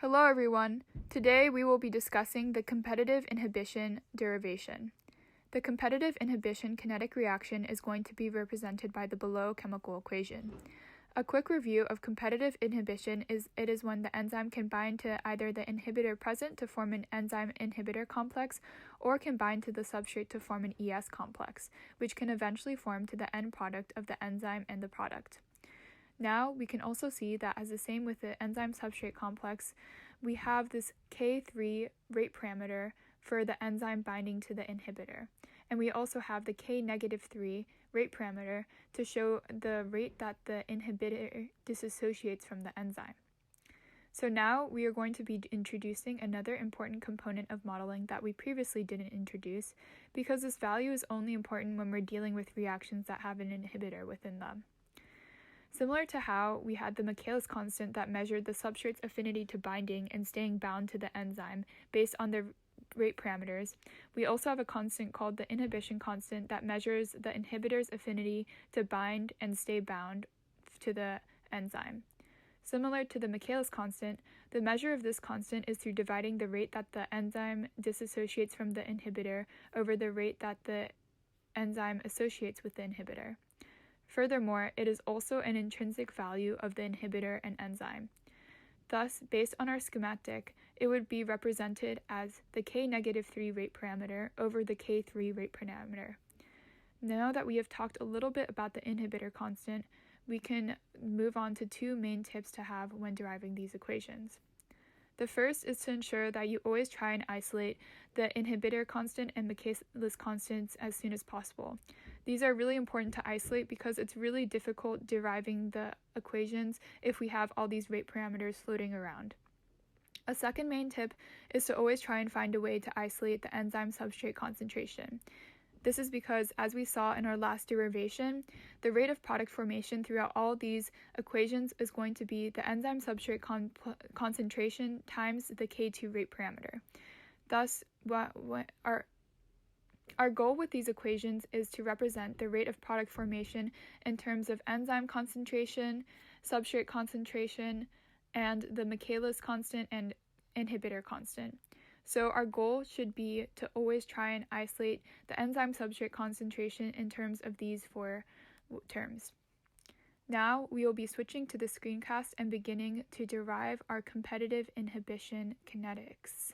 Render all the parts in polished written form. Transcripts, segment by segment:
Hello everyone. Today we will be discussing the competitive inhibition derivation. The competitive inhibition kinetic reaction is going to be represented by the below chemical equation. A quick review of competitive inhibition is when the enzyme can bind to either the inhibitor present to form an enzyme inhibitor complex or can bind to the substrate to form an ES complex, which can eventually form to the end product of the enzyme and the product. Now, we can also see that as the same with the enzyme substrate complex, we have this K3 rate parameter for the enzyme binding to the inhibitor. And we also have the K-3 rate parameter to show the rate that the inhibitor dissociates from the enzyme. So now we are going to be introducing another important component of modeling that we previously didn't introduce, because this value is only important when we're dealing with reactions that have an inhibitor within them. Similar to how we had the Michaelis constant that measured the substrate's affinity to binding and staying bound to the enzyme based on the rate parameters, we also have a constant called the inhibition constant that measures the inhibitor's affinity to bind and stay bound to the enzyme. Similar to the Michaelis constant, the measure of this constant is through dividing the rate that the enzyme dissociates from the inhibitor over the rate that the enzyme associates with the inhibitor. Furthermore, it is also an intrinsic value of the inhibitor and enzyme. Thus, based on our schematic, it would be represented as the K-3 rate parameter over the K3 rate parameter. Now that we have talked a little bit about the inhibitor constant, we can move on to two main tips to have when deriving these equations. The first is to ensure that you always try and isolate the inhibitor constant and Michaelis constants as soon as possible. These are really important to isolate because it's really difficult deriving the equations if we have all these rate parameters floating around. A second main tip is to always try and find a way to isolate the enzyme substrate concentration. This is because, as we saw in our last derivation, the rate of product formation throughout all these equations is going to be the enzyme substrate concentration times the K2 rate parameter. Thus, our goal with these equations is to represent the rate of product formation in terms of enzyme concentration, substrate concentration, and the Michaelis constant and inhibitor constant. So our goal should be to always try and isolate the enzyme substrate concentration in terms of these four terms. Now we will be switching to the screencast and beginning to derive our competitive inhibition kinetics.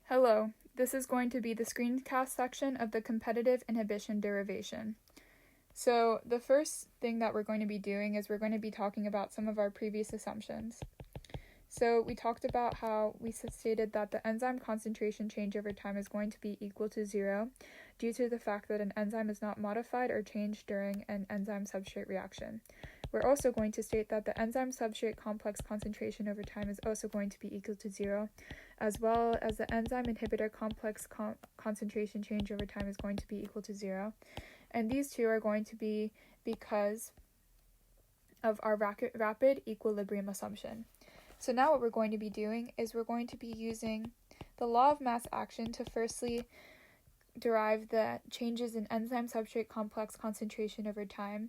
Hello, this is going to be the screencast section of the competitive inhibition derivation. So the first thing that we're going to be doing is we're going to be talking about some of our previous assumptions. So we talked about how we stated that the enzyme concentration change over time is going to be equal to 0 due to the fact that an enzyme is not modified or changed during an enzyme substrate reaction. We're also going to state that the enzyme substrate complex concentration over time is also going to be equal to 0, as well as the enzyme inhibitor complex concentration change over time is going to be equal to 0. And these two are going to be because of our rapid equilibrium assumption. So now what we're going to be doing is we're going to be using the law of mass action to firstly derive the changes in enzyme substrate complex concentration over time.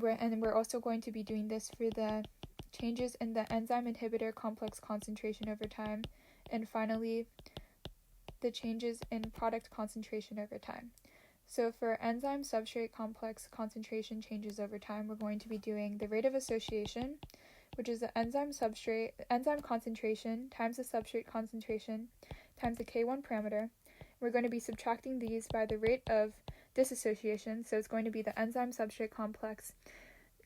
And we're also going to be doing this for the changes in the enzyme inhibitor complex concentration over time. And finally, the changes in product concentration over time. So for enzyme substrate complex concentration changes over time, we're going to be doing the rate of association, which is the enzyme concentration times the substrate concentration times the K1 parameter. We're going to be subtracting these by the rate of dissociation, so it's going to be the enzyme substrate complex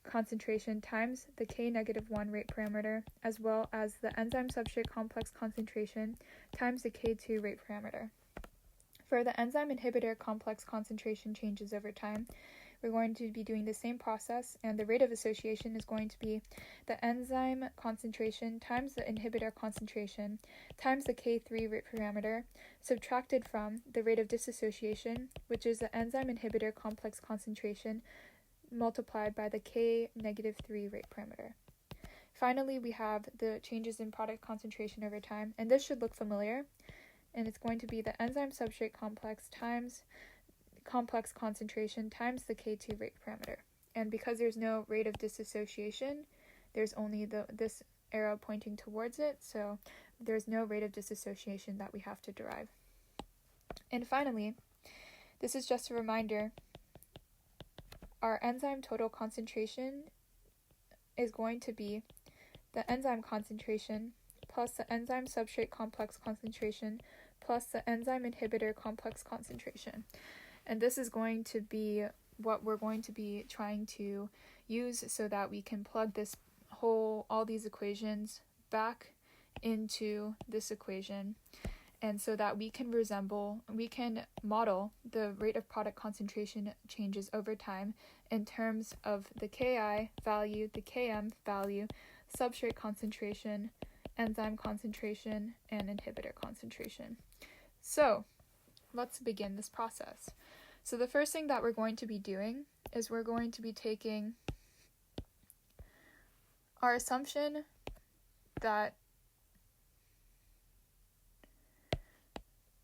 concentration times the K-1 rate parameter, as well as the enzyme substrate complex concentration times the K2 rate parameter. For the enzyme inhibitor complex concentration changes over time, we're going to be doing the same process, and the rate of association is going to be the enzyme concentration times the inhibitor concentration times the K3 rate parameter, subtracted from the rate of dissociation, which is the enzyme inhibitor complex concentration, multiplied by the K-3 rate parameter. Finally, we have the changes in product concentration over time, and this should look familiar. And it's going to be the enzyme substrate complex times complex concentration times the K2 rate parameter. And because there's no rate of dissociation, there's only this arrow pointing towards it, so there's no rate of dissociation that we have to derive. And finally, this is just a reminder, our enzyme total concentration is going to be the enzyme concentration plus the enzyme substrate complex concentration plus the enzyme inhibitor complex concentration. And this is going to be what we're going to be trying to use so that we can plug all these equations back into this equation, and so that we can model the rate of product concentration changes over time in terms of the Ki value, the Km value, substrate concentration, enzyme concentration, and inhibitor concentration. So let's begin this process. So the first thing that we're going to be doing is we're going to be taking our assumption that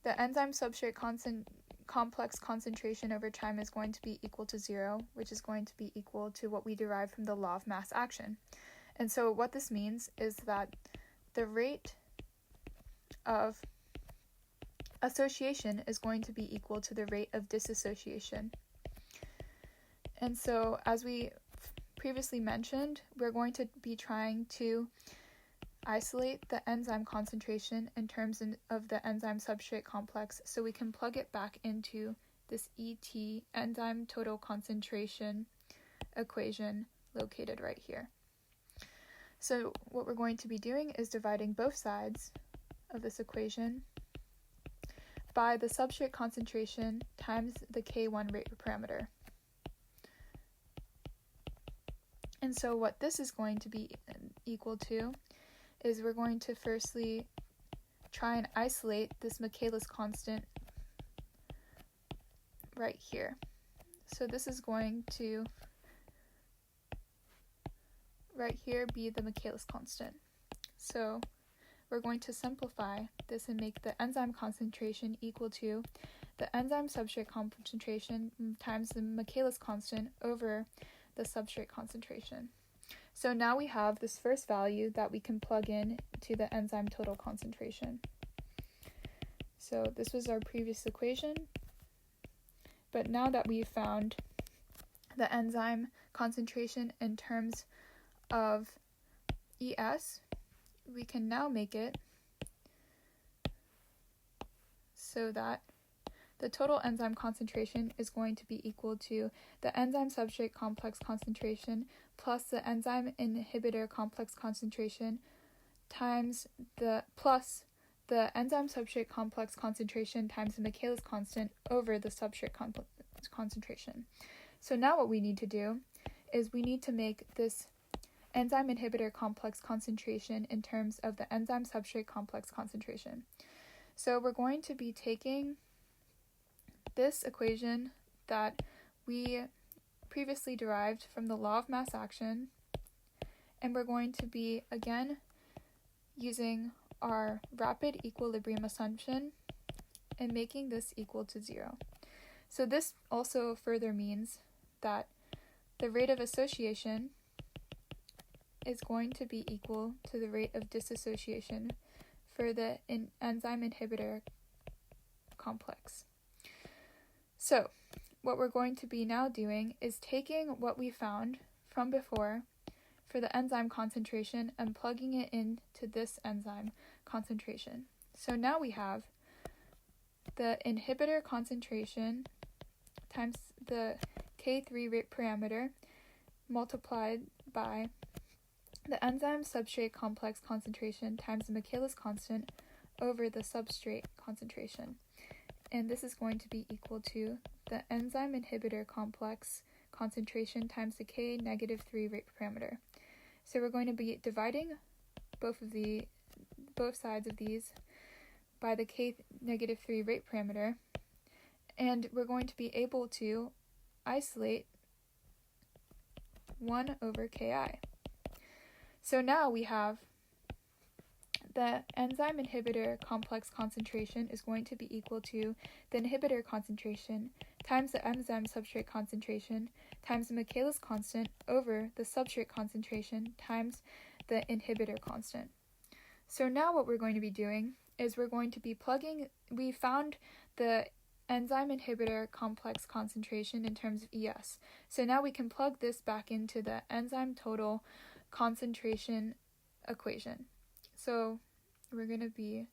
the enzyme substrate complex concentration over time is going to be equal to 0, which is going to be equal to what we derive from the law of mass action. And so what this means is that the rate of association is going to be equal to the rate of dissociation. And so, as we previously mentioned, we're going to be trying to isolate the enzyme concentration in terms of the enzyme substrate complex, so we can plug it back into this ET, enzyme total concentration equation located right here. So what we're going to be doing is dividing both sides of this equation by the substrate concentration times the K1 rate parameter. And so what this is going to be equal to is we're going to firstly try and isolate this Michaelis constant right here. So this is going to right here be the Michaelis constant. So we're going to simplify this and make the enzyme concentration equal to the enzyme substrate concentration times the Michaelis constant over the substrate concentration. So now we have this first value that we can plug in to the enzyme total concentration. So this was our previous equation, but now that we've found the enzyme concentration in terms of ES, we can now make it so that the total enzyme concentration is going to be equal to the enzyme substrate complex concentration plus the enzyme inhibitor complex concentration times the enzyme substrate complex concentration times the Michaelis constant over the substrate concentration. So now what we need to do is we need to make this enzyme inhibitor complex concentration in terms of the enzyme substrate complex concentration. So we're going to be taking this equation that we previously derived from the law of mass action, and we're going to be again using our rapid equilibrium assumption and making this equal to 0. So this also further means that the rate of association is going to be equal to the rate of dissociation for the enzyme inhibitor complex. So what we're going to be now doing is taking what we found from before for the enzyme concentration and plugging it into this enzyme concentration. So now we have the inhibitor concentration times the K3 rate parameter multiplied by the enzyme substrate complex concentration times the Michaelis constant over the substrate concentration. And this is going to be equal to the enzyme inhibitor complex concentration times the K-3 rate parameter. So we're going to be dividing both sides of these by the K-3 rate parameter, and we're going to be able to isolate 1 over Ki. So now we have the enzyme inhibitor complex concentration is going to be equal to the inhibitor concentration times the enzyme substrate concentration times the Michaelis constant over the substrate concentration times the inhibitor constant. So now what we're going to be doing is we're going to be we found the enzyme inhibitor complex concentration in terms of ES. So now we can plug this back into the enzyme total concentration equation. So we're going to be,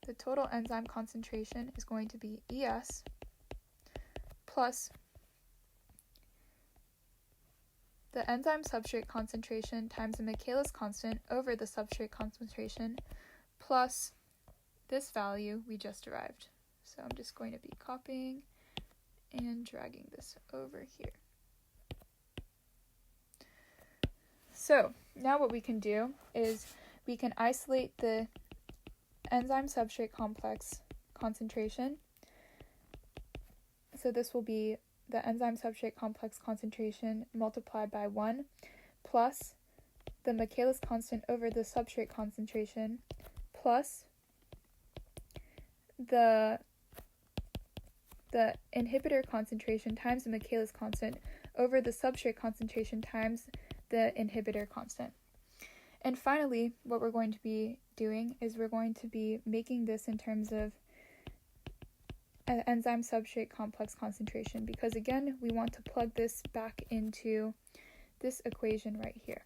the total enzyme concentration is going to be ES plus the enzyme substrate concentration times the Michaelis constant over the substrate concentration plus this value we just derived. So I'm just going to be copying and dragging this over here. So now what we can do is we can isolate the enzyme substrate complex concentration. So this will be the enzyme substrate complex concentration multiplied by 1 plus the Michaelis constant over the substrate concentration plus the inhibitor concentration times the Michaelis constant over the substrate concentration times the inhibitor constant. And finally, what we're going to be doing is we're going to be making this in terms of an enzyme substrate complex concentration, because again, we want to plug this back into this equation right here.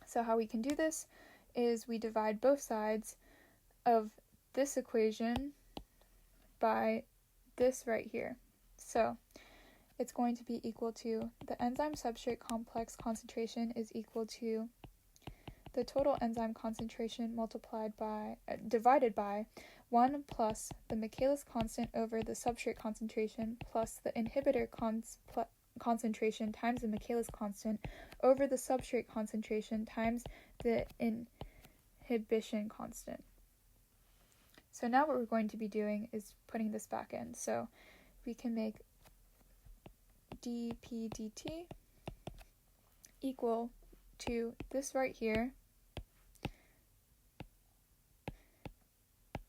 So how we can do this is we divide both sides of this equation by this right here. So it's going to be equal to the enzyme substrate complex concentration is equal to the total enzyme concentration divided by 1 plus the Michaelis constant over the substrate concentration plus the inhibitor concentration times the Michaelis constant over the substrate concentration times the inhibition constant. So now what we're going to be doing is putting this back in. So we can make dp dt equal to this right here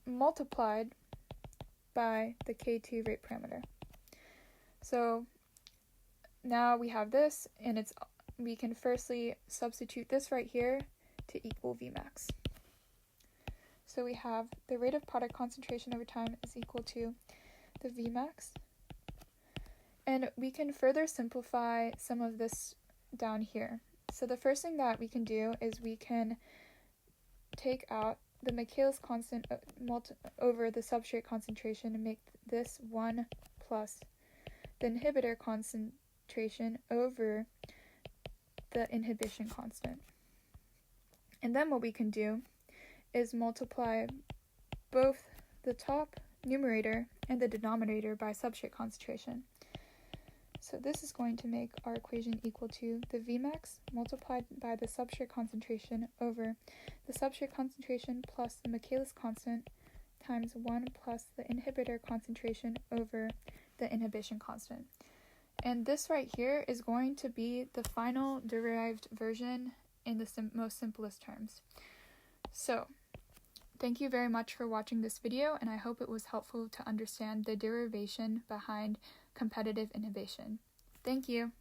multiplied by the K2 rate parameter. So now we have this, and we can firstly substitute this right here to equal Vmax. So we have the rate of product concentration over time is equal to the Vmax. And we can further simplify some of this down here. So the first thing that we can do is we can take out the Michaelis constant over the substrate concentration and make this 1 plus the inhibitor concentration over the inhibition constant. And then what we can do is multiply both the top numerator and the denominator by substrate concentration. So this is going to make our equation equal to the Vmax multiplied by the substrate concentration over the substrate concentration plus the Michaelis constant times 1 plus the inhibitor concentration over the inhibition constant. And this right here is going to be the final derived version in the most simplest terms. So thank you very much for watching this video, and I hope it was helpful to understand the derivation behind competitive inhibition. Thank you.